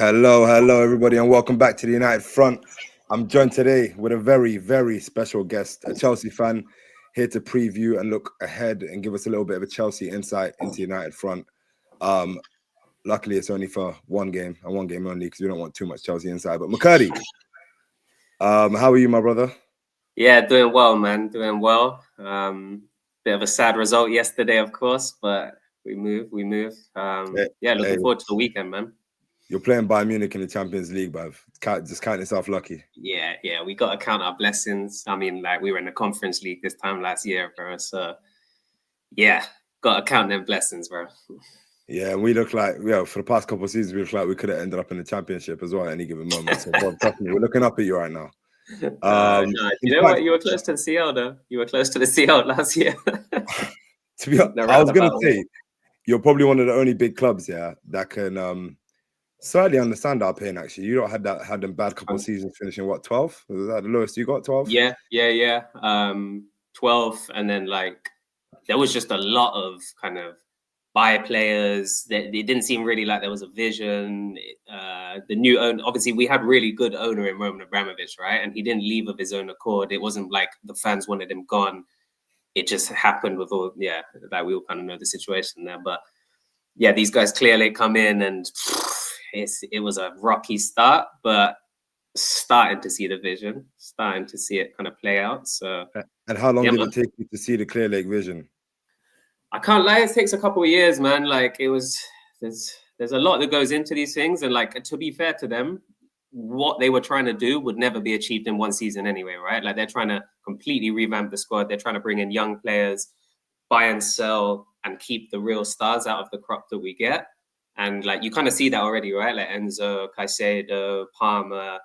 Hello, everybody, and welcome back to the United Front. I'm joined today with a very, very special guest, a Chelsea fan, here to preview and look ahead and give us a little bit of a Chelsea insight into United Front. Luckily, it's only for one game and one game only because we don't want too much Chelsea insight. But Mckirdy, how are you, my brother? Yeah, doing well, man. Doing well. Bit of a sad result yesterday, of course, but we move. Looking forward to the weekend, man. You're playing Bayern Munich in the Champions League, bruv. Just count yourself lucky. Yeah, we got to count our blessings. I mean, like, we were in the Conference League this time last year, bro. So, yeah, got to count them blessings, bro. Yeah, we look like, for the past couple of seasons, we look like we could have ended up in the Championship as well at any given moment. So, Bob, trust me, we're looking up at you right now. You know what? You were close to the CL, though. You were close to the CL last yeyear. To be honest, I was going to say, you're probably one of the only big clubs, that can slightly understand our pain, actually. You don't had them bad couple of seasons finishing, what, 12? Was that the lowest you got, 12? Yeah. 12, and then, like, there was just a lot of kind of buy players. It didn't seem really like there was a vision. The new owner, obviously, we had really good owner in Roman Abramovich, right? And he didn't leave of his own accord. It wasn't like the fans wanted him gone. It just happened with all, like, we all kind of know the situation there. But yeah, these guys Clearlake come in, and it was a rocky start, but starting to see the vision, starting to see it kind of play out. So, and how long did it take you to see the Clearlake vision? I can't lie, it takes a couple of years, man. Like, there's a lot that goes into these things, and, like, to be fair to them, what they were trying to do would never be achieved in one season anyway, right? Like, they're trying to completely revamp the squad. They're trying to bring in young players, buy and sell, and keep the real stars out of the crop that we get. And, like, you kind of see that already, right? Like Enzo, Caicedo, Palmer,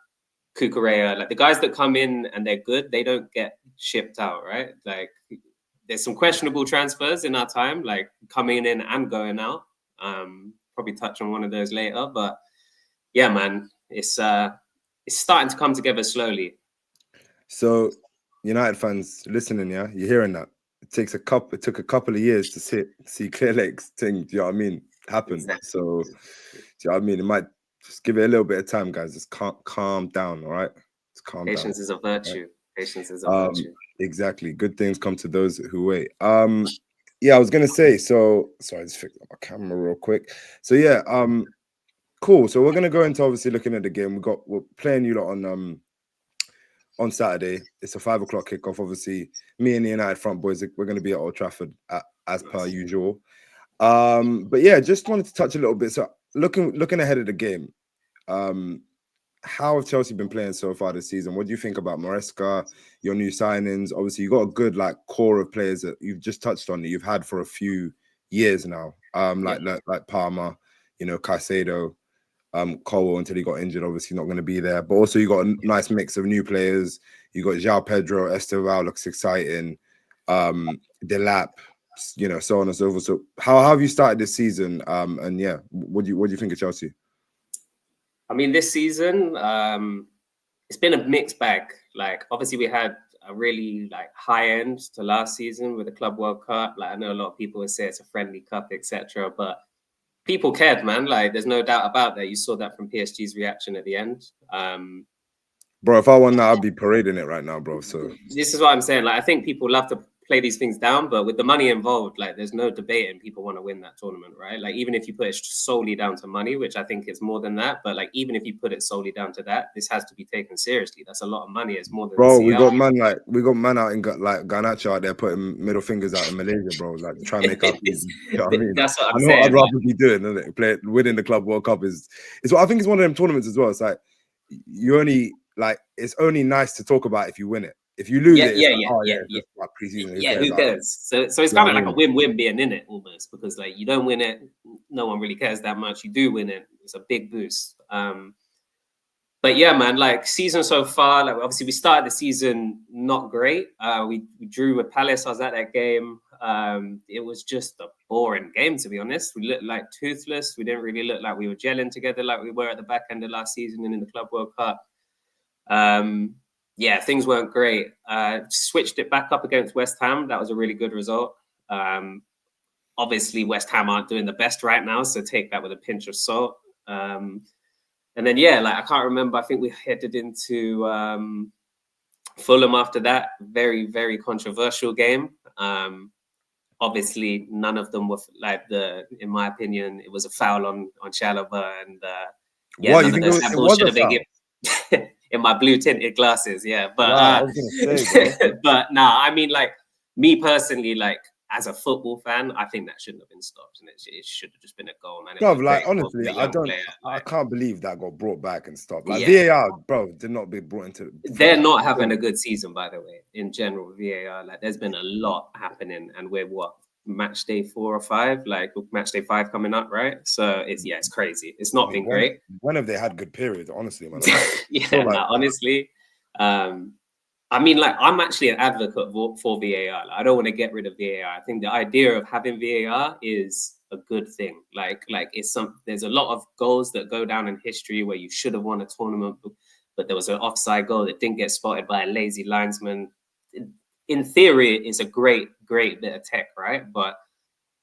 Cucurella, like, the guys that come in and they're good, they don't get shipped out, right? Like, there's some questionable transfers in our time, like coming in and going out. Probably touch on one of those later, but yeah, man, it's starting to come together slowly. So, United fans listening, you're hearing that. It took a couple of years to see Clearlake's thing. Do you know what I mean? Happen. Exactly. So, do you know what I mean? It might just give it a little bit of time, guys. Just calm down, all right? Just calm down. Patience is a virtue. Right? Patience is a virtue. Exactly. Good things come to those who wait. I was gonna say, so sorry, just fix up my camera real quick. So yeah, cool. So we're gonna go into obviously looking at the game. We're playing you lot on Saturday. It's a 5 o'clock kickoff. Obviously, me and the United Front boys, we're gonna be at Old Trafford as per usual. But yeah, just wanted to touch a little bit. So looking ahead of the game, how have Chelsea been playing so far this season? What do you think about Maresca, your new signings? Obviously, you got a good core of players that you've just touched on that you've had for a few years now. Like Palmer, Caicedo, Cowley until he got injured, obviously not going to be there. But also you got a nice mix of new players. You got João Pedro, Estevao looks exciting, Delap, so on and so forth. So how have you started this season? And yeah, what do you think of Chelsea? I mean, this season, it's been a mixed bag. Like, obviously, we had a really high end to last season with the Club World Cup. Like, I know a lot of people would say it's a friendly cup, etc. But people cared, man. Like, there's no doubt about that. You saw that from PSG's reaction at the end. Bro, if I won that, I'd be parading it right now, bro. So this is what I'm saying. Like, I think people love to play these things down, but with the money involved, like, there's no debate, and people want to win that tournament, right? Like, even if you put it solely down to money, which I think is more than that, but like, even if you put it solely down to that, this has to be taken seriously. That's a lot of money. It's more than bro. We got man out in Garnacho out there putting middle fingers out in Malaysia, bro. Like, trying to make up. You know what I mean? That's what I'm saying. What I'd rather be doing, isn't it? Winning the Club World Cup is what I think is one of them tournaments as well. It's like it's only nice to talk about if you win it. If you lose like pre-season. Who cares? So it's kind of like a win-win being in it almost, because like, you don't win it, no one really cares that much. You do win it, it's a big boost. But yeah, man, like, season so far, like, obviously we started the season not great. We drew with Palace. I was at that game. It was just a boring game, to be honest. We looked like toothless. We didn't really look like we were gelling together like we were at the back end of last season and in the Club World Cup. Yeah, things weren't great. Switched it back up against West Ham. That was a really good result. Obviously, West Ham aren't doing the best right now, so take that with a pinch of salt. And then, yeah, like, I can't remember. I think we headed into Fulham after that. Very, very controversial game. Obviously, none of them were like in my opinion, it was a foul on Chalobah. And yeah, What, none you of think those it handballs was should a have been foul? given. In my blue tinted glasses, yeah. But Wow, I was gonna say, bro. but nah, I mean, like, me personally, like, as a football fan, I think that shouldn't have been stopped, and it should have just been a goal, man. It Bro, was a like, great goal honestly, from a young player. I Like, can't believe that got brought back and stopped. Like, yeah, VAR, bro, did not be brought into for they're that. not having a good season, by the way. In general, VAR, like, there's been a lot happening, and we're what, match day 4 or 5, like match day 5 coming up, right? So it's crazy. It's not been great. When have they had good periods? Honestly, man. Yeah, like, nah, honestly. I mean, like, I'm actually an advocate for VAR. Like, I don't want to get rid of VAR. I think the idea of having VAR is a good thing. Like there's a lot of goals that go down in history where you should have won a tournament, but there was an offside goal that didn't get spotted by a lazy linesman. In theory, it's a great bit of tech, right? But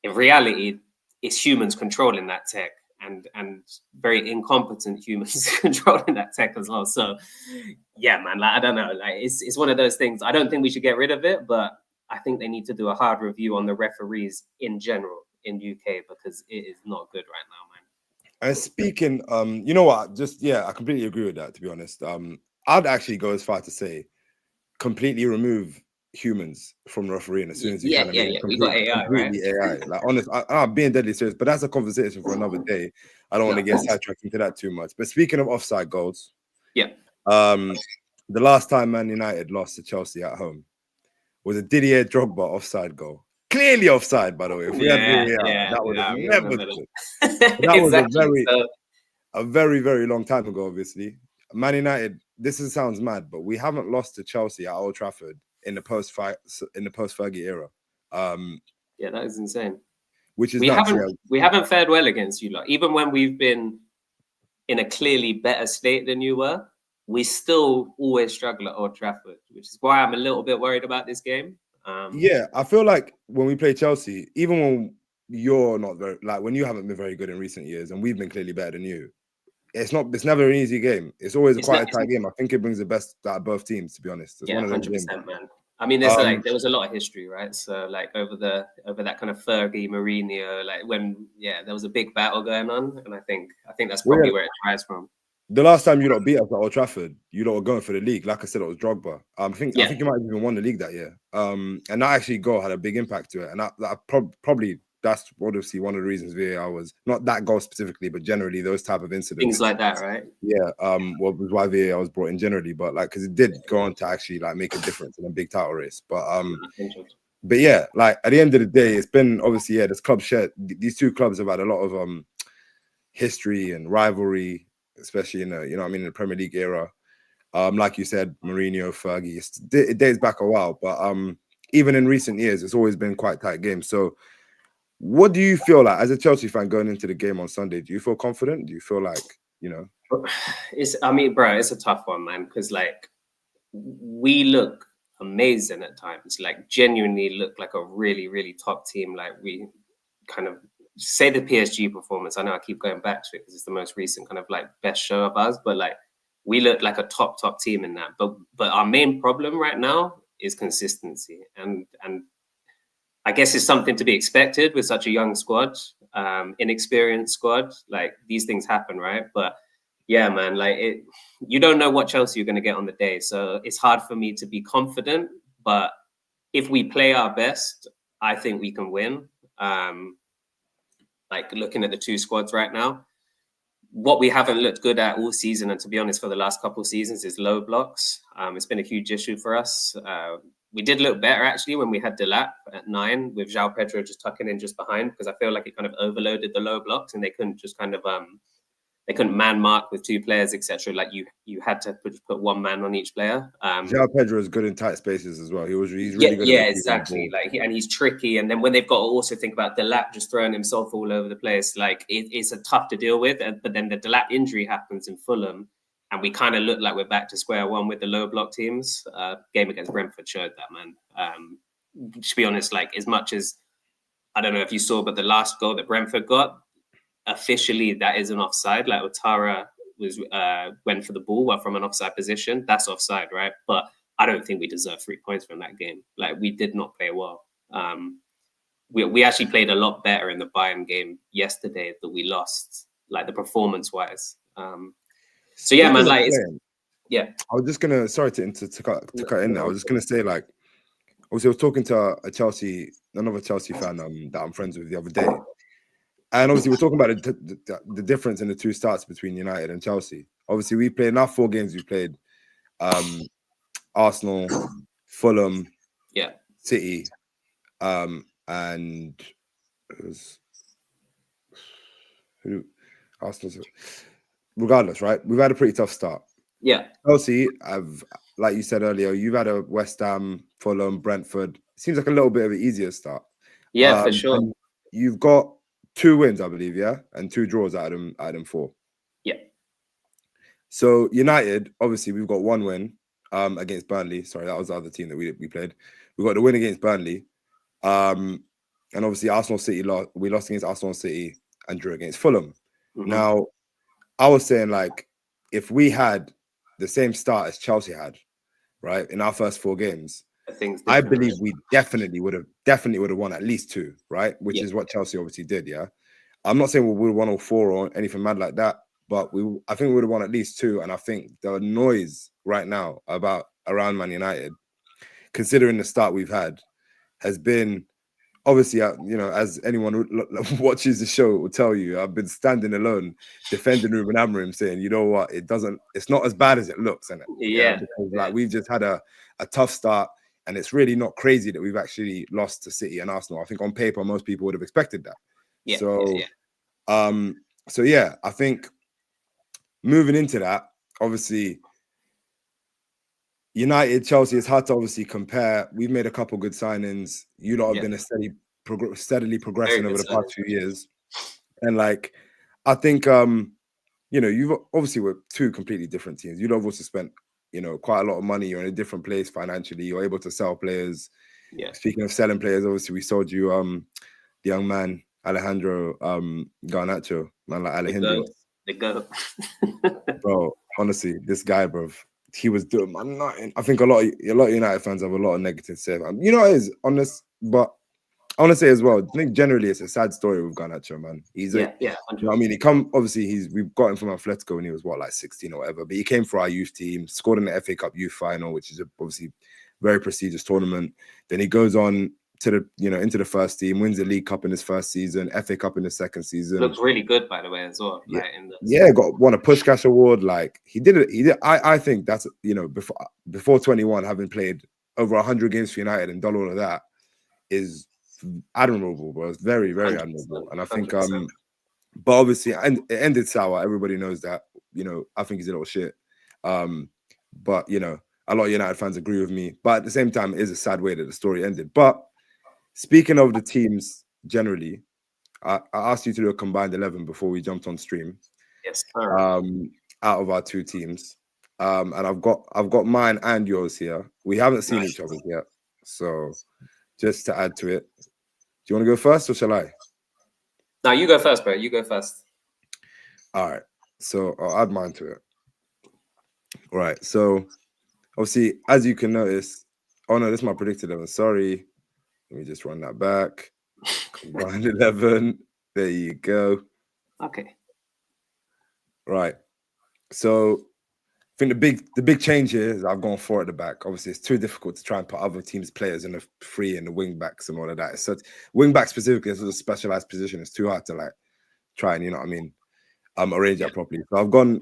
in reality, it's humans controlling that tech. And very incompetent humans controlling that tech as well. So yeah, man, like, I don't know, like, it's one of those things. I don't think we should get rid of it, but I think they need to do a hard review on the referees in general in UK, because it is not good right now, man. and speaking, you know what? I completely agree with that. To be honest, I'd actually go as far to say completely remove humans from refereeing as soon as you Yeah, can. yeah, yeah. We got AI, right? Completely AI. Like, honest, I'm being deadly serious, but that's a conversation for another day. I don't want to get sidetracked into that too much. But speaking of offside goals, yeah, the last time Man United lost to Chelsea at home was a Didier Drogba offside goal. Clearly offside, by the way. If we had VAR, that would have never stood. That was exactly. a very, very long time ago, obviously. Man United, sounds mad, but we haven't lost to Chelsea at Old Trafford in the post-Fergie era. Yeah, that is insane. Which is we nuts. We haven't fared well against you lot. Even when we've been in a clearly better state than you were, we still always struggle at Old Trafford, which is why I'm a little bit worried about this game. Yeah, I feel like when we play Chelsea, even when you're not very, like, when you haven't been very good in recent years and we've been clearly better than you, it's never an easy game. It's always quite a tight game. I think it brings the best out of both teams, to be honest. It's one of those 100%, games. man. I mean, there was a lot of history, right? So, like, over that kind of Fergie, Mourinho, like, when there was a big battle going on, and I think that's probably where it tries from. The last time you lot beat us at Old Trafford, you lot were going for the league. Like I said, it was Drogba. I think you might have even won the league that year. And that actually goal had a big impact to it. And that probably that's obviously one of the reasons VAR was not that goal specifically, but generally those type of incidents. Things like that, right? Yeah. Was why VAR was brought in generally, but like, because it did go on to actually like make a difference in a big title race. But yeah, like, at the end of the day, it's been obviously this club shared. These two clubs have had a lot of history and rivalry, especially in the Premier League era. Like you said, Mourinho, Fergie, it dates back a while, but even in recent years, it's always been quite tight games. So what do you feel like as a Chelsea fan going into the game on Sunday? Do you feel confident? Do you feel like, it's a tough one, man, because, like, we look amazing at times, like, genuinely look like a really, really top team. Like, we kind of say the PSG performance. I know I keep going back to it because it's the most recent kind of like best show of ours, but like, we look like a top team in that. But our main problem right now is consistency, and I guess it's something to be expected with such a young squad, inexperienced squad. Like, these things happen, right? But yeah, man, like, you don't know what Chelsea you're going to get on the day, so it's hard for me to be confident. But if we play our best, I think we can win. Like, looking at the two squads right now, what we haven't looked good at all season, and to be honest, for the last couple of seasons, is low blocks. It's been a huge issue for us. We did look better actually when we had Delap at 9 with João Pedro just tucking in just behind, because I feel like it kind of overloaded the low blocks and they couldn't just kind of they couldn't man mark with two players, etc. Like, you had to put one man on each player. João Pedro is good in tight spaces as well. He's really good. Yeah, exactly. Like, and he's tricky. And then when they've got to also think about Delap just throwing himself all over the place, like, it's a tough to deal with. But then the Delap injury happens in Fulham, and we kind of look like we're back to square one with the low block teams. Game against Brentford showed that, man. To be honest, like, as much as, I don't know if you saw, but the last goal that Brentford got, officially that is an offside. Like, Ouattara went for the ball from an offside position. That's offside, right? But I don't think we deserve 3 points from that game. Like, we did not play well. We actually played a lot better in the Bayern game yesterday that we lost, like the performance-wise. So yeah, man, like, yeah. I was just gonna, sorry to cut in there. I was just gonna say, like, obviously I was talking to another Chelsea fan that I'm friends with the other day, and obviously we're talking about the difference in the two starts between United and Chelsea. Obviously we played, in our 4 games we played, Arsenal, Fulham, City, and it was Arsenal. Regardless, right? We've had a pretty tough start. Yeah. Chelsea, like you said earlier, you've had a West Ham, Fulham, Brentford. Seems like a little bit of an easier start. Yeah, for sure. You've got 2 wins, I believe, yeah, and 2 draws out of them 4. Yeah. So United, obviously, we've got 1 win against Burnley. Sorry, that was the other team that we played. We got the win against Burnley, and obviously Arsenal City we lost against Arsenal City and drew against Fulham. Now, I was saying, like, if we had the same start as Chelsea had, right, in our first 4 games, I believe we definitely would have won at least 2, right? Which is what Chelsea obviously did, yeah. I'm not saying we would have won all 4 or anything mad like that, but I think we would have won at least 2. And I think the noise right now around Man United, considering the start we've had, has been, obviously, you know, as anyone who watches the show will tell you, I've been standing alone defending Ruben Amorim, saying, you know what, it's not as bad as it looks, innit? Yeah. Because like, we've just had a tough start, and it's really not crazy that we've actually lost to City and Arsenal. I think on paper, most people would have expected that. Yeah. So yeah, I think moving into that, obviously, United, Chelsea, it's hard to obviously compare. We've made a couple good signings. You lot have been steadily progressing over the past few years. And like, I think, you know, you've obviously were 2 completely different teams. You'd have also spent, you know, quite a lot of money. You're in a different place financially. You're able to sell players. Yeah. Speaking of selling players, obviously we sold you the young man, Alejandro Garnacho, man like Alejandro. The goat. Bro, honestly, this guy, bro, he was doing my nothing. I think a lot of United fans have a lot of negative to say about him. You know, it is honest, but I want to say as well, I think generally it's a sad story with Garnacho, man. He's you know what I mean? We've got him from Atletico when he was like 16 or whatever, but he came for our youth team, scored in the FA Cup youth final, which is obviously very prestigious tournament. Then he goes on to into the first team, wins the League Cup in his first season, FA Cup in his second season. Looks really good, by the way, as well. Yeah, like, won a Pushkash award. Like, he did it. I think that's, you know, before 21, having played over 100 games for United and done all of that is admirable, bro. It's very, very admirable. And I think, but obviously, and it ended sour. Everybody knows that. You know, I think he's a little shit. But you know, a lot of United fans agree with me. But at the same time, it is a sad way that the story ended. But speaking of the teams generally, I asked you to do a combined 11 before we jumped on stream. Yes. Out of our 2 teams, and I've got mine and yours here. We haven't seen each other yet, so just to add to it, do you want to go first or shall I? No, you go first, bro. You go first. All right, so I'll add mine to it. All right, so obviously, as you can notice, oh no, this is my predicted 11. Sorry, let me just run that back. Combined 11. There you go. Okay. Right. So I think the big change here is I've gone 4 at the back. Obviously, it's too difficult to try and put other teams' players in the 3 and the wing backs and all of that. It's such, wing back specifically is a specialized position. It's too hard to like try and, you know what I mean, arrange that properly. So I've gone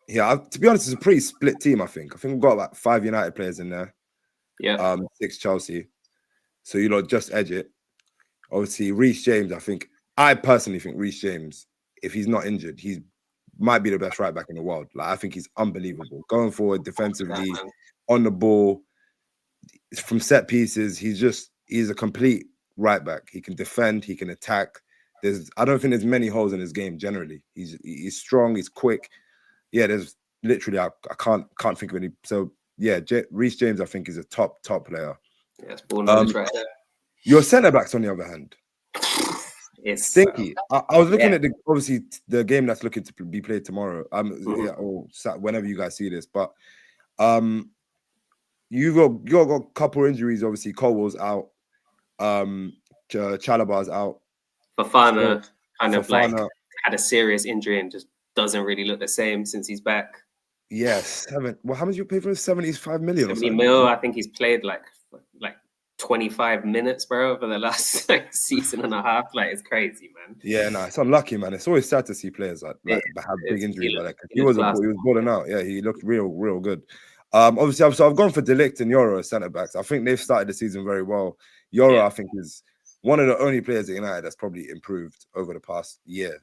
here. To be honest, it's a pretty split team. I think we've got like 5 United players in there. Yeah. 6 Chelsea. So you lot just edge it. Obviously, Reece James. I personally think Reece James, if he's not injured, he might be the best right back in the world. Like, I think he's unbelievable. Going forward defensively, on the ball, from set pieces, he's a complete right back. He can defend, he can attack. I don't think there's many holes in his game generally. He's strong, he's quick. Yeah, there's literally I can't think of any. So yeah, Reece James I think is a top player. Yeah, it's ball knowledge right there. Your centre backs on the other hand. It's stinky. I was looking yeah. at obviously the game that's looking to be played tomorrow. Mhm. Yeah, or whenever you guys see this, but you got a couple injuries. Obviously, Colwell's out. Chalabar's out. So Fofana kind of like Fofana, had a serious injury and just doesn't really look the same since he's back. yes, seven. Well, how much you pay for him? 75 million or 70 something? mil. I think he's played like 25 minutes, bro, over the last season and a half. Like it's crazy, man. Yeah, no, it's unlucky, man. It's always sad to see players like have big He injuries like that. he looks class. He was balling out. Yeah, he looked real good. Obviously, I've gone for De Ligt and Yoro as centre backs. I think they've started the season very well. Yoro, I think, is one of the only players at United that's probably improved over the past year.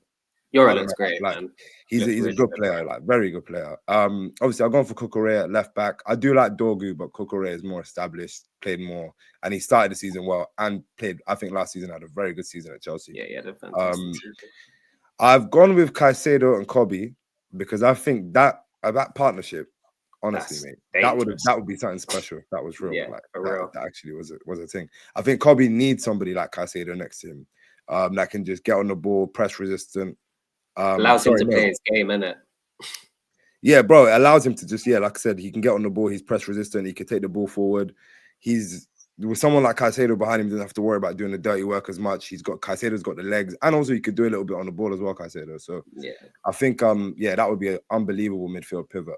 Yoro looks great, like, man. He's really a good player, like very good player. Obviously, I've gone for Cucurella at left back. I do like Dorgu, but Cucurella is more established, played more, and he started the season well and played. I think last season had a very good season at Chelsea. Yeah, they're fantastic. I've gone with Caicedo and Kobe because I think that partnership, honestly, That's mate, dangerous. that would be something special if that was real. Yeah, like for that, real. that actually was a thing. I think Kobe needs somebody like Caicedo next to him, that can just get on the ball, press resistant. Allows him to play his game, innit? Yeah, bro, it allows him to just, like I said, he can get on the ball. He's press resistant. He can take the ball forward. With someone like Caicedo behind him, doesn't have to worry about doing the dirty work as much. Caicedo's got the legs, and also he could do a little bit on the ball as well, Caicedo. So yeah, I think that would be an unbelievable midfield pivot.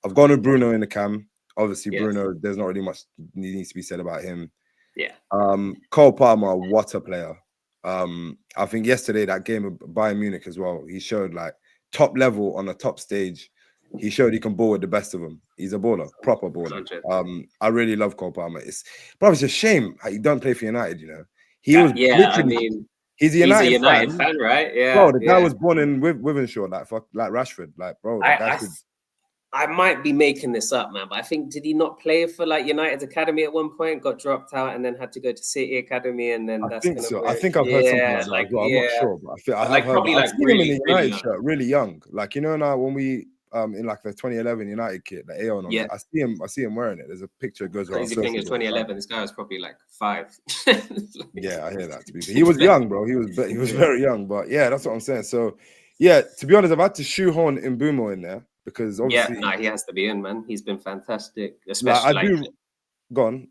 I've gone with Bruno in the cam. Obviously, Bruno, there's not really much needs to be said about him. Yeah. Cole Palmer, what a player. I think yesterday that game of Bayern Munich as well, he showed like top level on a top stage. He showed he can ball with the best of them. He's a baller, proper baller. 100. I really love Cole Palmer. It's a shame he don't play for United. You know, he was I mean, he's a United fan, right? Yeah, bro. The guy was born in Wivenshaw, like Rashford, like bro. I might be making this up, man, but I think did he not play for like United's academy at one point? Got dropped out and then had to go to City Academy, and then I think I think I've heard something like that as well. I'm not sure, but I have heard. Probably I've seen him in the United young. shirt, really young. Like now when we in like the 2011 United kit, the Aeon on it. I see him wearing it. There's a picture that goes around. Crazy thing is 2011. This guy was probably like 5. Yeah, I hear that. To be fair, he was young, bro. He was very young, but yeah, that's what I'm saying. So yeah, to be honest, I've had to shoehorn Mbeumo in there because obviously, he has to be in, man. He's been fantastic, especially Go on.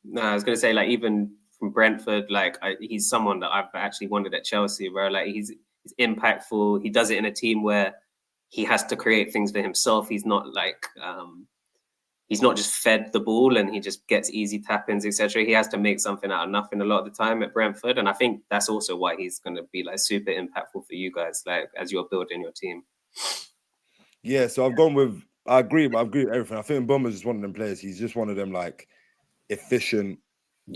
No, I was gonna say like even from Brentford, like he's someone that I've actually wanted at Chelsea, bro. Like he's impactful. He does it in a team where he has to create things for himself. He's not like he's not just fed the ball and he just gets easy tap-ins, etc. He has to make something out of nothing a lot of the time at Brentford, and I think that's also why he's going to be like super impactful for you guys, like as you're building your team. Yeah, so I've gone with. I agree with everything. I think Mbeumo's just one of them players. He's just one of them like efficient,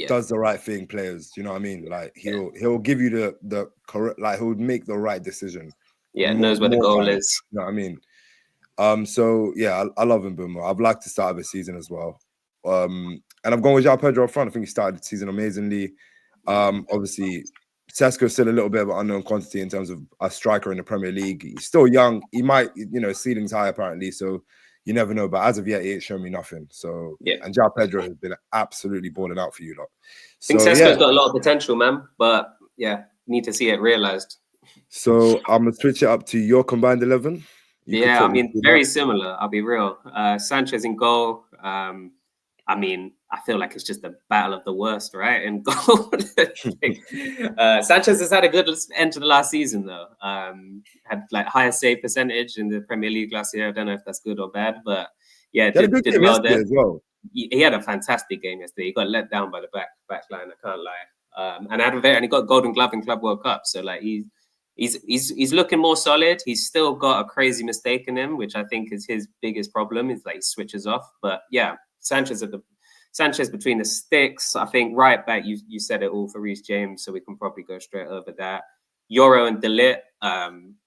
does the right thing players. Do you know what I mean? Like he'll give you the correct, like he'll make the right decision. Yeah, knows where the goal is. You know what I mean? So yeah, I love Mbeumo. I've liked the start of the season as well. And I'm going with João Pedro up front. I think he started the season amazingly. Obviously, Sesko's still a little bit of an unknown quantity in terms of a striker in the Premier League. He's still young. He might, ceiling's high apparently. So you never know. But as of yet, he ain't shown me nothing. So and João Pedro has been absolutely balling out for you lot. So, I think Sesko's got a lot of potential, man. But yeah, need to see it realized. So I'm gonna switch it up to your combined 11. I mean, very similar. I'll be real. Sanchez in goal. I mean, I feel like it's just a battle of the worst, right? In goal. Sanchez has had a good end to the last season, though. Had like higher save percentage in the Premier League last year. I don't know if that's good or bad, but yeah, did well there. As well. He had a fantastic game yesterday. He got let down by the back line. I can't lie. And he got Golden Glove in Club World Cup. So like he's looking more solid. He's still got a crazy mistake in him, which I think is his biggest problem. Is like he switches off. But yeah, Sanchez between the sticks. I think right back. You said it all for Reece James, so we can probably go straight over that. Yoro and De Ligt.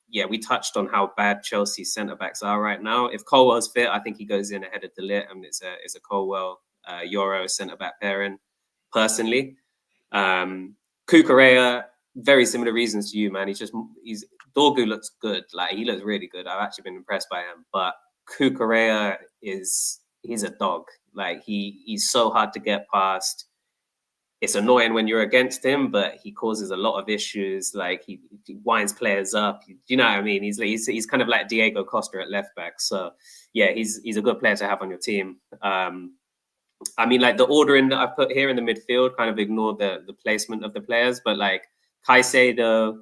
Yeah, we touched on how bad Chelsea's centre backs are right now. If Colwell's fit, I think he goes in ahead of De Ligt, and it's a Colwell Yoro centre back pairing. Personally, Cucurella. Very similar reasons to you, man. Dorgu looks good. Like he looks really good. I've actually been impressed by him. But Cucurella he's a dog. Like he's so hard to get past. it's annoying when you're against him, but he causes a lot of issues. Like he winds players up. You know what I mean? He's kind of like Diego Costa at left back. So yeah, he's a good player to have on your team. I mean, like the ordering that I put here in the midfield kind of ignored the placement of the players, but like Caicedo,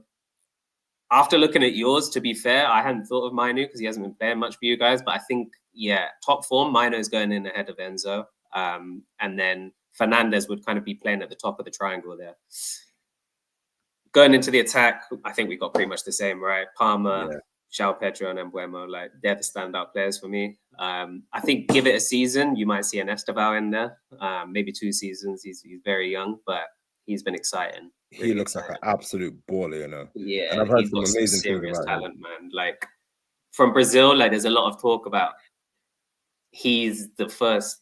after looking at yours, to be fair, I hadn't thought of Minu because he hasn't been playing much for you guys. But I think, yeah, top form, Mino is going in ahead of Enzo. And then Fernandez would kind of be playing at the top of the triangle there. Going into the attack, I think we got pretty much the same, right? Palmer, João Pedro, and Mbeumo, like they're the standout players for me. I think give it a season, you might see an Esteval in there. Maybe 2 seasons. He's very young, but he's been exciting. Really he looks exciting. Like an absolute baller, you know. Yeah, and I've heard he's some got amazing some serious things about talent, man. Like from Brazil, like there's a lot of talk about he's the first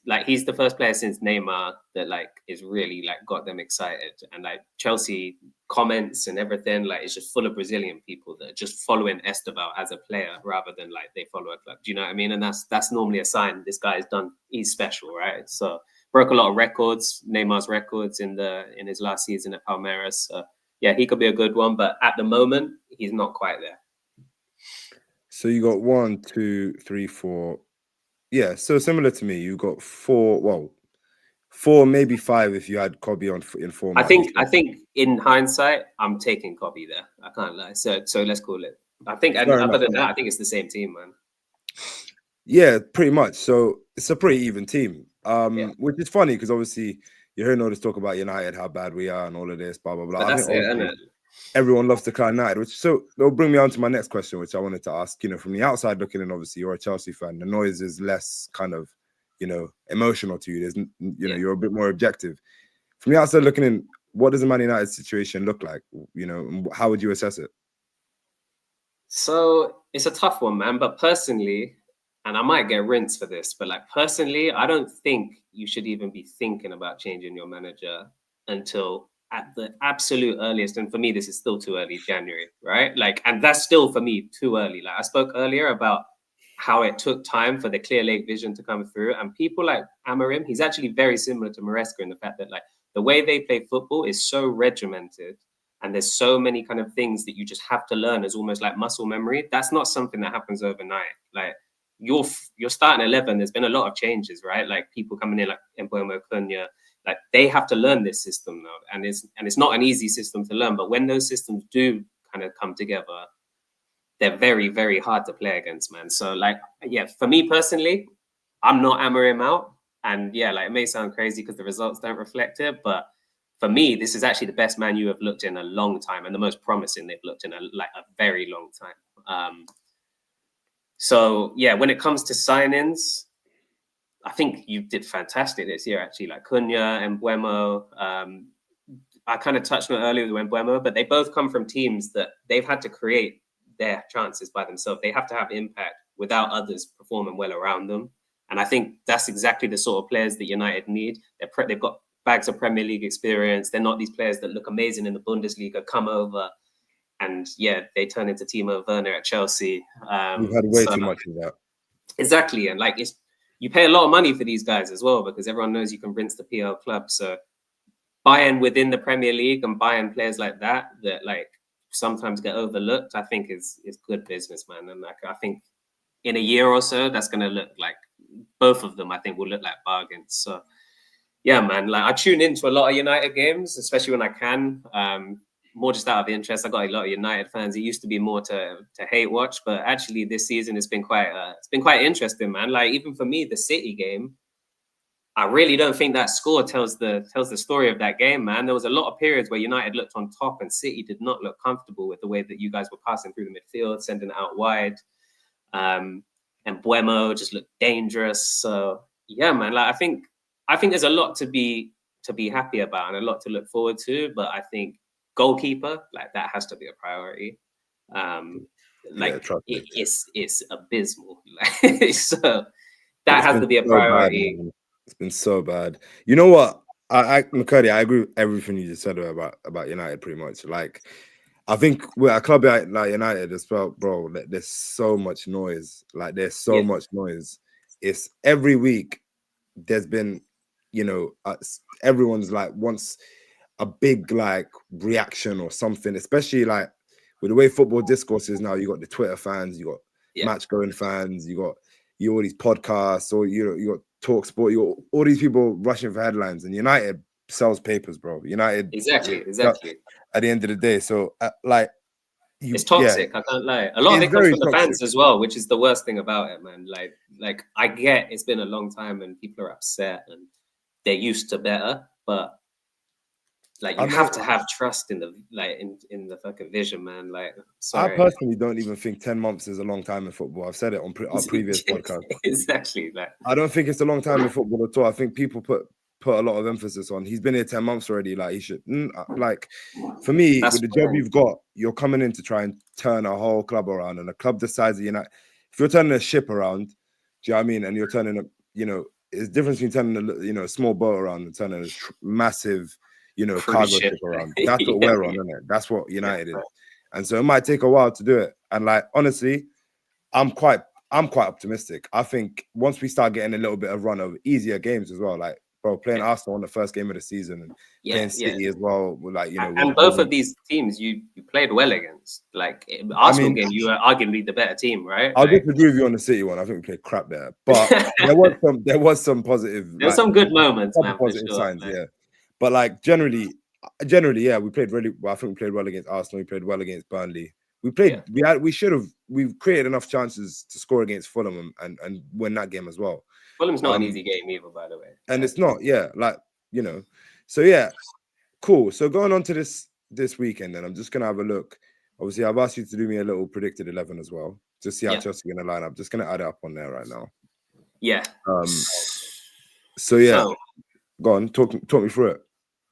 player since Neymar that like is really like got them excited, and like Chelsea comments and everything like it's just full of Brazilian people that are just following Esteval as a player rather than like they follow a club. Do you know what I mean? And that's normally a sign this guy's done. He's special, right? So broke a lot of records, Neymar's records in his last season at Palmeiras. So yeah, he could be a good one, but at the moment he's not quite there. So you got 1, 2, 3, 4. Yeah, so similar to me, you got 4. Well, 4, maybe 5 if you had Kobe in form. I think in hindsight, I'm taking Kobe there. I can't lie. So let's call it. I think, and other than that, I think it's the same team, man. Yeah, pretty much. So it's a pretty even team. Which is funny because obviously you're hearing all this talk about United, how bad we are, and all of this, blah blah blah. But that's it, isn't it? Everyone loves to cry United, so it'll bring me on to my next question, which I wanted to ask. You know, from the outside looking in, obviously you're a Chelsea fan. The noise is less kind of, you know, emotional to you. There's, you know, you're a bit more objective. From the outside looking in, what does the Man United situation look like? You know, how would you assess it? So it's a tough one, man. But personally, and I might get rinsed for this, but like personally, I don't think you should even be thinking about changing your manager until at the absolute earliest. And for me, this is still too early, January, right? Like, and that's still for me too early. Like I spoke earlier about how it took time for the Clearlake vision to come through, and people like Amorim, he's actually very similar to Maresca in the fact that like the way they play football is so regimented. And there's so many kind of things that you just have to learn as almost like muscle memory. That's not something that happens overnight. Like you're starting 11, there's been a lot of changes, right? Like people coming in like Mbeumo, Cunha, like they have to learn this system now, and it's not an easy system to learn. But when those systems do kind of come together, they're very, very hard to play against, man. So like, yeah, for me personally, I'm not Amorim out, and yeah, like it may sound crazy because the results don't reflect it, but for me, this is actually the best Man U have looked in a long time, and the most promising they've looked in a very long time. So yeah, when it comes to signings, I think you did fantastic this year, actually. Like Cunha and Mbeumo, I kind of touched on it earlier with Mbeumo, but they both come from teams that they've had to create their chances by themselves. They have to have impact without others performing well around them. And I think that's exactly the sort of players that United need. They've got bags of Premier League experience. They're not these players that look amazing in the Bundesliga, come over, and yeah, they turn into Timo Werner at Chelsea. We've had way too much of that. Exactly, and like you pay a lot of money for these guys as well because everyone knows you can rinse the PL club. So buying within the Premier League and buying players like that like sometimes get overlooked, I think is good business, man. And like I think in a year or so, that's gonna look like both of them. I think will look like bargains. So yeah, man. Like I tune into a lot of United games, especially when I can. More just out of interest. I got a lot of United fans. It used to be more to hate watch, but actually this season it's been quite interesting, man. Like even for me, the City game, I really don't think that score tells the story of that game, man. There was a lot of periods where United looked on top and City did not look comfortable with the way that you guys were passing through the midfield, sending it out wide. And Mbeumo just looked dangerous. So yeah, man. Like I think there's a lot to be happy about and a lot to look forward to. But I think goalkeeper, like that has to be a priority. It's abysmal. Like, so that has to be a priority. Bad, it's been so bad. You know what? Mckirdy, I agree with everything you just said about United pretty much. Like I think with a club like United as well, bro, there's so much noise. Like there's so much noise. It's every week there's been, you know, everyone's like a big like reaction or something, especially like with the way football discourse is now. You got the Twitter fans, you got match going fans, you got all these podcasts, or you got Talk Sport, you got all these people rushing for headlines, and United sells papers, bro. United exactly. At the end of the day, so like it's toxic. I can't lie. A lot of it comes from the fans as well, which is the worst thing about it, man. Like I get it's been a long time and people are upset and they're used to better, but like you have to have trust in the in the fucking vision, man. Like, sorry. I personally don't even think 10 months is a long time in football. I've said it on our previous podcast. Exactly. Like, I don't think it's a long time in football at all. I think people put a lot of emphasis on. He's been here 10 months already. Like, he should. Like, for me, with the job you've got, you're coming in to try and turn a whole club around, and a club decides that if you're turning a ship around, do you know what I mean? And you're turning it's different between turning a small boat around and turning a massive, cargo ship around. That's what we're on, isn't it? That's what United is. And so it might take a while to do it. And like, honestly, I'm quite optimistic. I think once we start getting a little bit of run of easier games as well, like, bro, playing Arsenal on the first game of the season and playing City as well, like, and both of these teams you played well against. Like, Arsenal game, you were arguably the better team, right? I'll disagree with you on the City one. I think we played crap there, but there was some positive. There's some good moments, man. Positive signs, yeah. But like generally, yeah, we played really well. I think we played well against Arsenal. We played well against Burnley. We played. We've created enough chances to score against Fulham and win that game as well. Fulham's not an easy game either, by the way. And it's not, So yeah, cool. So going on to this weekend, then I'm just gonna have a look. Obviously, I've asked you to do me a little predicted 11 as well, to see how Chelsea are gonna line up. Just gonna add it up on there right now. Yeah. So go on, talk me through it.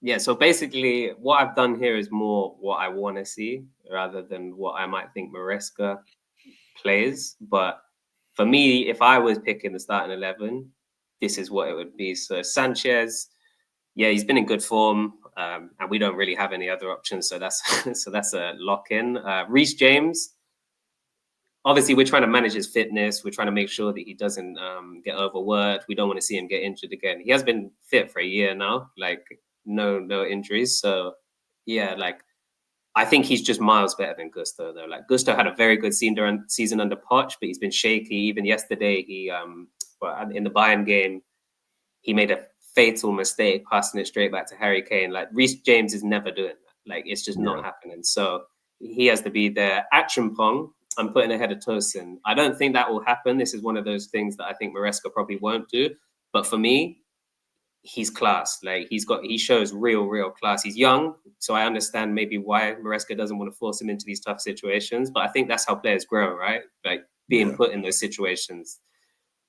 Yeah, so basically what I've done here is more what I want to see rather than what I might think Maresca plays. But for me, if I was picking the starting 11, this is what it would be. So Sanchez, he's been in good form, and we don't really have any other options. So that's a lock-in. Reece James, obviously, we're trying to manage his fitness. We're trying to make sure that he doesn't get overworked. We don't want to see him get injured again. He has been fit for a year now, like no injuries. So yeah, like I think he's just miles better than Gusto though. Like Gusto had a very good season under Poch, but he's been shaky. Even yesterday, he in the Bayern game, he made a fatal mistake passing it straight back to Harry Kane. Like Reece James is never doing that. Like it's just not happening. So he has to be there. Action Pong, I'm putting ahead of Tosin. I don't think that will happen. This is one of those things that I think Maresca probably won't do. But for me, he's class. Like he shows real class. He's young, so I understand maybe why Maresca doesn't want to force him into these tough situations. But I think that's how players grow, right? Like being put in those situations.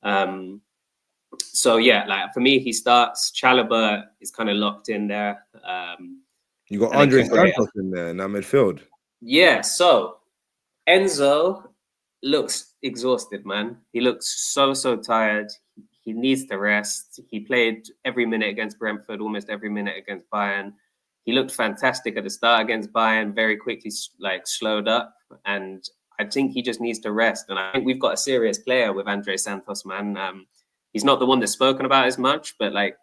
So yeah, like for me, he starts. Chalobah is kind of locked in there. You got Andre Santos in there in that midfield. Yeah, so Enzo looks exhausted, man. He looks so tired. He needs to rest. He played every minute against Brentford, almost every minute against Bayern. He looked fantastic at the start against Bayern, very quickly like slowed up. And I think he just needs to rest. And I think we've got a serious player with Andre Santos, man. He's not the one that's spoken about as much, but like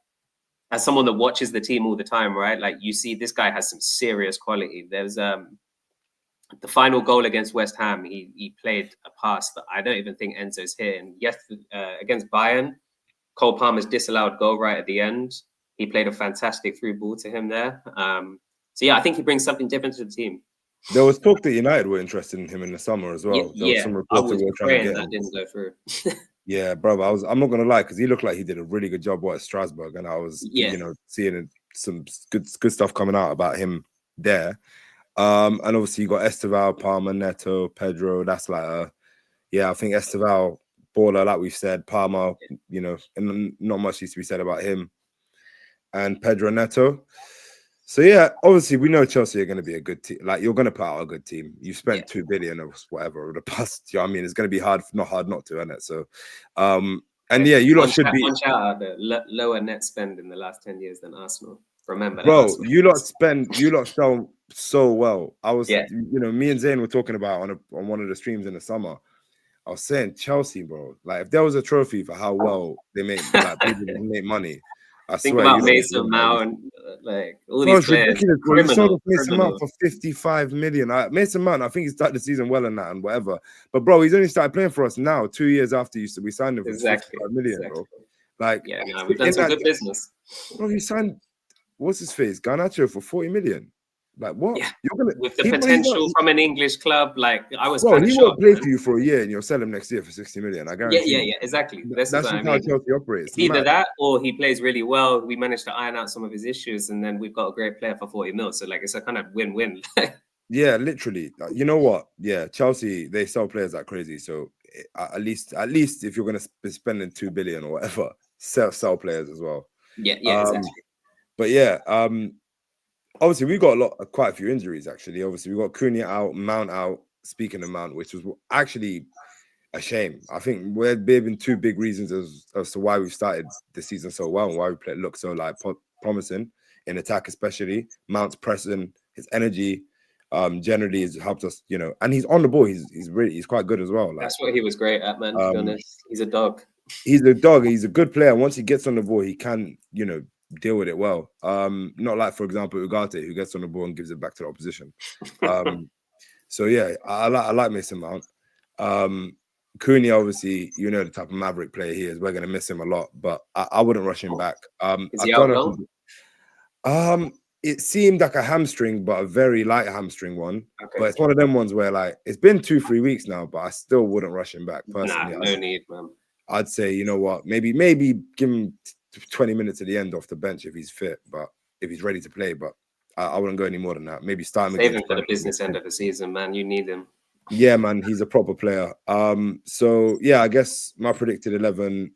as someone that watches the team all the time, right? Like you see this guy has some serious quality. There's the final goal against West Ham, he played a pass that I don't even think Enzo's hit. And against Bayern, Cole Palmer's disallowed goal right at the end. He played a fantastic through ball to him there. So yeah, I think he brings something different to the team. There was talk that United were interested in him in the summer as well. There was some reports that were trying to get him. That didn't go through. Yeah, bro. I'm not gonna lie, because he looked like he did a really good job at Strasbourg, and I was seeing some good stuff coming out about him there. And obviously you got Esteval, Palmer, Neto, Pedro. That's like I think Esteval, baller, like we've said. Palmer, and not much needs to be said about him. And Pedro Neto. So yeah, obviously we know Chelsea are going to be a good team. Like you're going to put out a good team. You've spent 2 billion or whatever over the past. You know what I mean, it's going to be not hard not to, isn't it? So, and yeah, you lot should be. One shout out the lower net spend in the last 10 years than Arsenal. Remember, bro, you lot sell so well. I was, me and Zayn were talking about on one of the streams in the summer. I was saying Chelsea, bro. Like if there was a trophy for how well they make, like people make money, I Think swear, about you know, Mason Mount and like all bro, these it's players. ridiculous, bro. You sold off Mason Mount Criminal. for 55 million. Mason Mount, I think he started the season well in that and whatever. But bro, he's only started playing for us now, 2 years after we signed him for Exactly. 55 million, Exactly. bro. Like, Yeah, no, we've done in some that, good business. bro, he signed what's his face, Garnacho for 40 million. Like, what? Yeah. You're gonna With the potential from an English club, like I was bro, kind of he shocked. won't play for you for a year and you'll sell him next year for 60 million. I guarantee Yeah, you. exactly. That's That's what I just how mean. Chelsea operates. It's either that or he plays really well. We managed to iron out some of his issues, and then we've got a great player for 40 mil. So like it's a kind of win-win. Yeah, literally. You know what? Yeah, Chelsea, they sell players like crazy. So at least if you're gonna be spending 2 billion or whatever, sell players as well. Yeah, exactly. But yeah, obviously we got quite a few injuries actually. Obviously we got Cunha out, Mount out. Speaking of Mount, which was actually a shame. I think there have been two big reasons as to why we've started the season so well and why we look so like promising in attack, especially Mount's pressing, his energy. Generally has helped us, you know, and he's on the ball. He's quite good as well. Like, that's what he was great at, man. To be honest, he's a dog. He's a dog. He's a good player. Once he gets on the ball, he can, you know, deal with it well. Not like, for example, Ugarte, who gets on the ball and gives it back to the opposition. So yeah, I like Mason Mount. Cunha, obviously, you know the type of maverick player he is. We're gonna miss him a lot, but I wouldn't rush him back. Is he out long? It seemed like a hamstring, but a very light hamstring one. Okay. But it's one of them ones where like it's been 2-3 weeks now, but I still wouldn't rush him back personally. Nah, no need, man. I'd say, you know what, maybe give him 20 minutes at the end off the bench if he's fit, but if he's ready to play. But I wouldn't go any more than that. Maybe start him Save again him for the business end of the season, man. You need him. Yeah, man, he's a proper player. So yeah, I guess my predicted 11.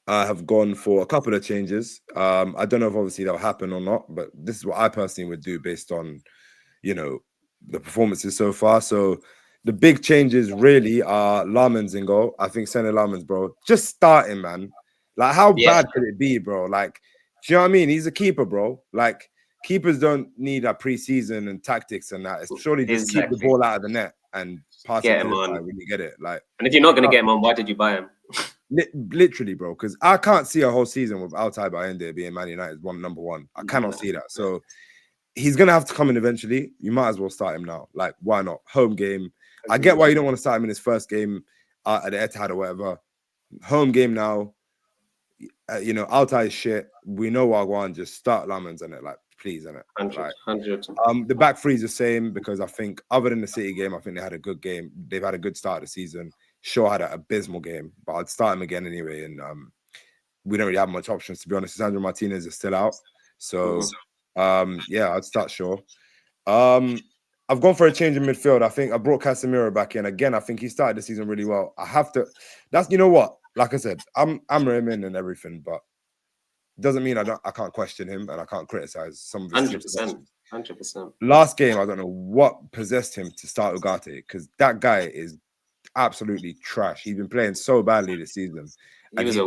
I have gone for a couple of changes. I don't know if obviously that'll happen or not, but this is what I personally would do based on, you know, the performances so far. So the big changes really are Laman's in goal. I think Senna Laman's, bro, just starting, man. Like, how bad could it be, bro? Like, do you know what I mean? He's a keeper, bro. Like, keepers don't need a preseason and tactics and that. It's surely just keep the ball out of the net and pass it to the side when you get it. Like, and if you're not going to get him on, why did you buy him? Literally, bro, because I can't see a whole season with Altay Bayende being Man United's number one. I cannot see that. So he's gonna have to come in eventually. You might as well start him now. Like, why not? Home game. I get why you don't want to start him in his first game at the Etihad or whatever. Home game now. You know, Altay is shit. We know Wagwan. Just start Lamans in it, like, please, in it. 100. The back three is the same because I think other than the City game, I think they had a good game. They've had a good start of the season. Shaw had an abysmal game, but I'd start him again anyway. And we don't really have much options, to be honest. Sandro Martinez is still out. So, yeah, I'd start Shaw. I've gone for a change in midfield. I think I brought Casemiro back in. Again, I think he started the season really well. I have to... you know what? Like I said, I'm him in and everything, but doesn't mean I can't question him and I can't criticize some of his 100%. Last game, I don't know what possessed him to start Ugarte, because that guy is absolutely trash. He's been playing so badly this season. He was a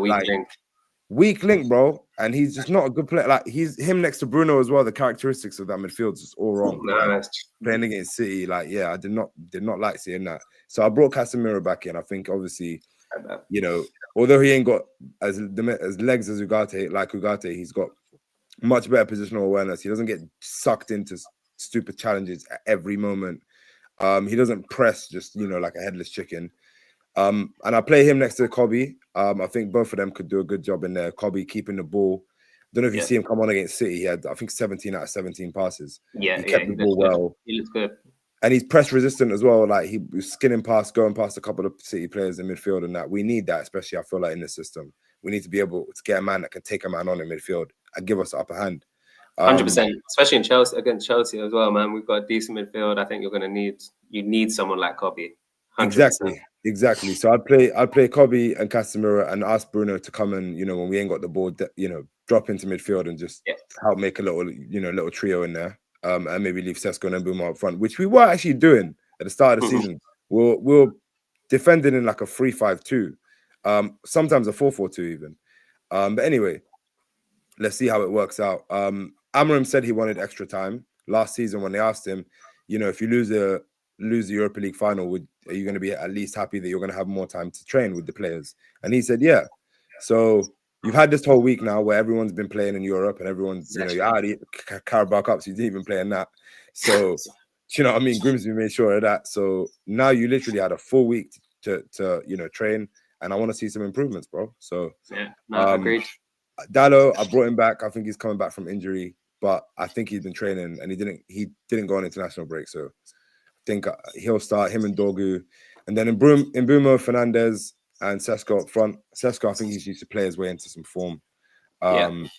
weak link, bro, and he's just not a good player. Like, he's him next to Bruno as well. The characteristics of that midfield is just all wrong. Like, playing against City, like, yeah, I did not like seeing that. So I brought Casemiro back in. I think obviously, you know, although he ain't got as legs as Ugarte, he's got much better positional awareness. He doesn't get sucked into stupid challenges at every moment. He doesn't press just, you know, like a headless chicken. And I play him next to Kobe. I think both of them could do a good job in there. Kobe keeping the ball. Don't know if you see him come on against City. He had, I think, 17 out of 17 passes. Yeah, he kept the ball well. He looks good. And he's press resistant as well. Like, he was skinning past, going past a couple of City players in midfield and that. We need that, especially, I feel like, in this system. We need to be able to get a man that can take a man on in midfield and give us the upper hand. 100%, especially in Chelsea, against Chelsea as well, man. We've got a decent midfield. I think you need someone like Kobe. 100%. Exactly. So I'd play Kobe and Casemiro and ask Bruno to come and, you know, when we ain't got the ball, you know, drop into midfield and just help make a little trio in there. And maybe leave Sesko and Mbeumo up front, which we were actually doing at the start of the season. We're defending in like a 3-5-2, sometimes a 4-4-2 even. But anyway, let's see how it works out. Amorim said he wanted extra time last season when they asked him, you know, if you lose the Europa League final, are you going to be at least happy that you're going to have more time to train with the players? And he said, yeah. So you've had this whole week now where everyone's been playing in Europe and everyone's, you know, you're out of Carabao Cups, you didn't even play in that. So, you know what I mean? Grimsby made sure of that. So now you literally had a full week to you know, train, and I want to see some improvements, bro. So, yeah, no, agreed. Dallo, I brought him back. I think he's coming back from injury, but I think he's been training and he didn't go on international break. So I think he'll start, him and Dorgu. And then in Bruno Fernandez and Sesko up front. Sesko, I think he's used to play his way into some form. And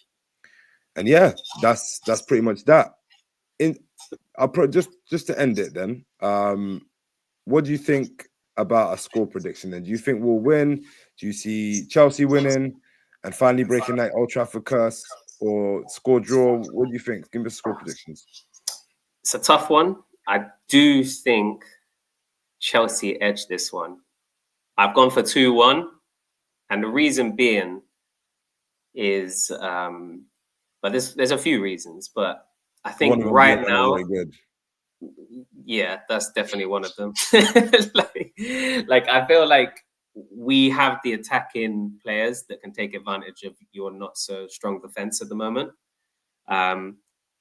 yeah, that's pretty much that. Just to end it then. What do you think about a score prediction then? Do you think we'll win? Do you see Chelsea winning and finally breaking that Old Trafford curse, or score draw? What do you think? Give me score predictions. It's a tough one. I do think Chelsea edge this one. I've gone for 2-1, and the reason being is, but there's a few reasons, but I think right now, yeah, that's definitely one of them. like I feel like we have the attacking players that can take advantage of your not so strong defense at the moment.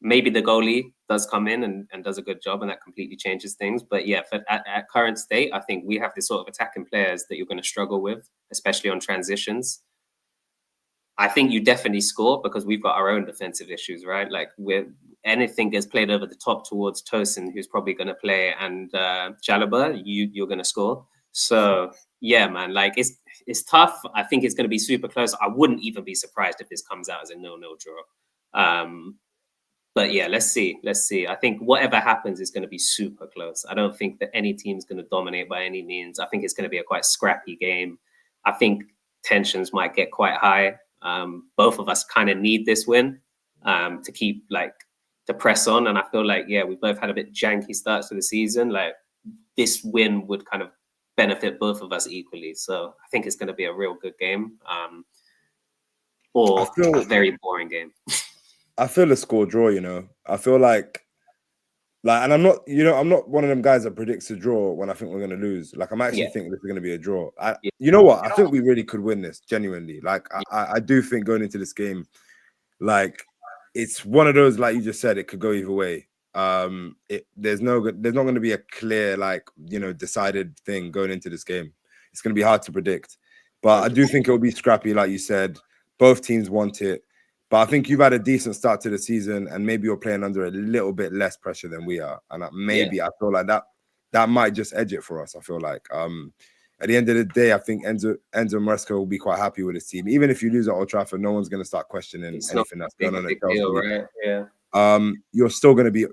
Maybe the goalie does come in and does a good job, and that completely changes things. But yeah, at current state, I think we have this sort of attacking players that you're going to struggle with, especially on transitions. I think you definitely score because we've got our own defensive issues, right? Like anything gets played over the top towards Tosin, who's probably going to play, and Chalobah, you're going to score. So yeah, man, like it's tough. I think it's going to be super close. I wouldn't even be surprised if this comes out as a 0-0 draw. But yeah, let's see. I think whatever happens is going to be super close. I don't think that any team's going to dominate by any means. I think it's going to be a quite scrappy game. I think tensions might get quite high. Both of us kind of need this win to keep to press on. And I feel like, yeah, we both had a bit janky starts to the season. Like this win would kind of benefit both of us equally. So I think it's going to be a real good game, or a very boring game. I feel a score draw, you know. I feel like, and I'm not one of them guys that predicts a draw when I think we're going to lose. Like, I'm actually thinking this is going to be a draw. You know what? I think we really could win this, genuinely. Like, I do think going into this game, like, it's one of those, like you just said, it could go either way. There's not going to be a clear, decided thing going into this game. It's going to be hard to predict. But I do think it'll be scrappy, like you said. Both teams want it. But I think you've had a decent start to the season, and maybe you're playing under a little bit less pressure than we are. And I feel like that might just edge it for us. I feel like at the end of the day, I think Enzo Maresca will be quite happy with his team. Even if you lose at Old Trafford, no one's going to start questioning anything that's going on at Chelsea. Deal, right? Yeah. You're still going to be,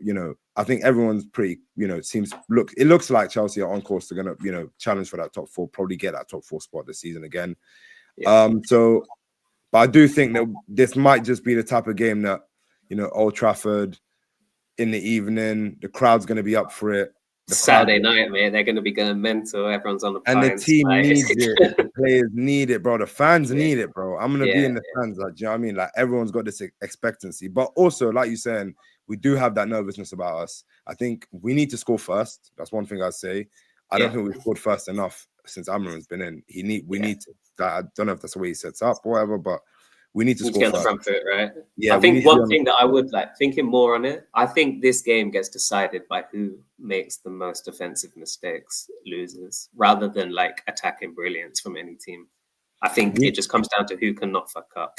I think everyone's pretty, it looks like Chelsea are on course to going to, challenge for that top four, probably get that top four spot this season again. Yeah. But I do think that this might just be the type of game that, Old Trafford in the evening, the crowd's going to be up for it. Saturday night, man, they're going to be going mental. Everyone's on the and the team needs it. The players need it, bro. The fans need it, bro. I'm going to be in the fans. Like, do you know what I mean? Like, everyone's got this expectancy. But also, like you're saying, we do have that nervousness about us. I think we need to score first. That's one thing I'd say. I don't think we've scored first enough since Amram's been in. We need to. I don't know if that's the way he sets up or whatever, but we need to score get the front foot, right? Yeah, I think one thing that I would thinking more on it. I think this game gets decided by who makes the most defensive mistakes loses, rather than attacking brilliance from any team. I think it just comes down to who can not fuck up,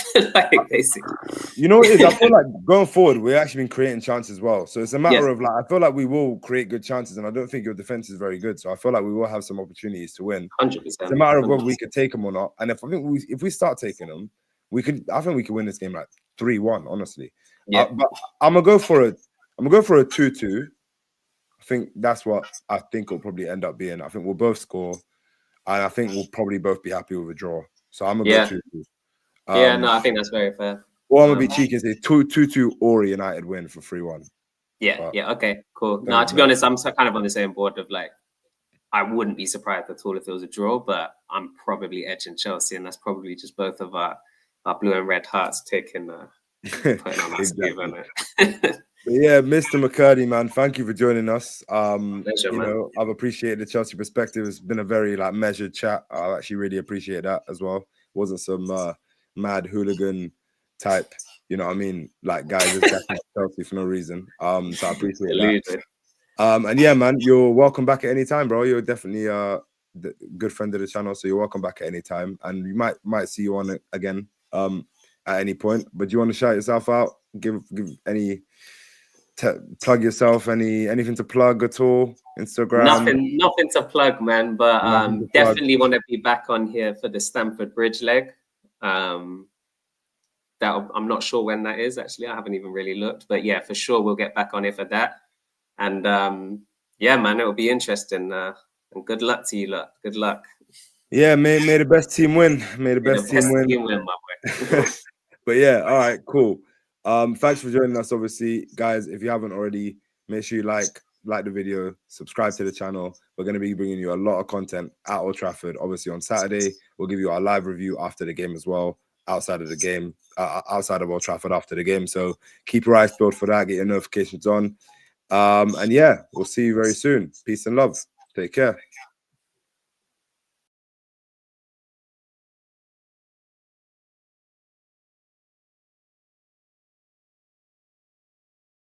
basically. You know what it is? I feel like going forward, we've actually been creating chances as well. So it's a matter of I feel like we will create good chances, and I don't think your defense is very good. So I feel like we will have some opportunities to win. 100%. It's a matter of whether we could take them or not. And if we start taking them, I think we could win this game 3-1, honestly. Yeah. But I'm gonna go for a 2-2. I think that's what I think will probably end up being. I think we'll both score, and I think we'll probably both be happy with a draw. So I'm gonna go 2-2. No, I think that's very fair. Or I'm gonna be cheeky and say 2-2 or United win for 3-1. Yeah, okay, cool. No, to be honest, I'm kind of on the same board of I wouldn't be surprised at all if it was a draw, but I'm probably edging Chelsea, and that's probably just both of our blue and red hearts taking putting on our sleeve on it. Yeah, Mr. Mckirdy, man, thank you for joining us. Pleasure, man. I've appreciated the Chelsea perspective. It's been a very measured chat. I actually really appreciate that as well. wasn't some mad hooligan type. You know what I mean? Like guys just backing Chelsea for no reason. So I appreciate that. And yeah, man, you're welcome back at any time, bro. You're definitely the good friend of the channel, so you're welcome back at any time, and we might see you on it again at any point. But do you want to shout yourself out? Give any plug yourself? Anything to plug at all? Instagram? Nothing to plug, man. But definitely want to be back on here for the Stamford Bridge leg. That I'm not sure when that is. Actually, I haven't even really looked. But yeah, for sure we'll get back on here for that. And yeah, man, it'll be interesting. And good luck to you lot. Good luck. Yeah, may the best team win. May the best team win. My boy. But yeah, all right, cool. Thanks for joining us, obviously. Guys, if you haven't already, make sure you like the video, subscribe to the channel. We're going to be bringing you a lot of content at Old Trafford. Obviously, on Saturday, we'll give you our live review after the game as well, outside of the game, outside of Old Trafford after the game. So keep your eyes peeled for that. Get your notifications on. And yeah, we'll see you very soon. Peace and love. Take care.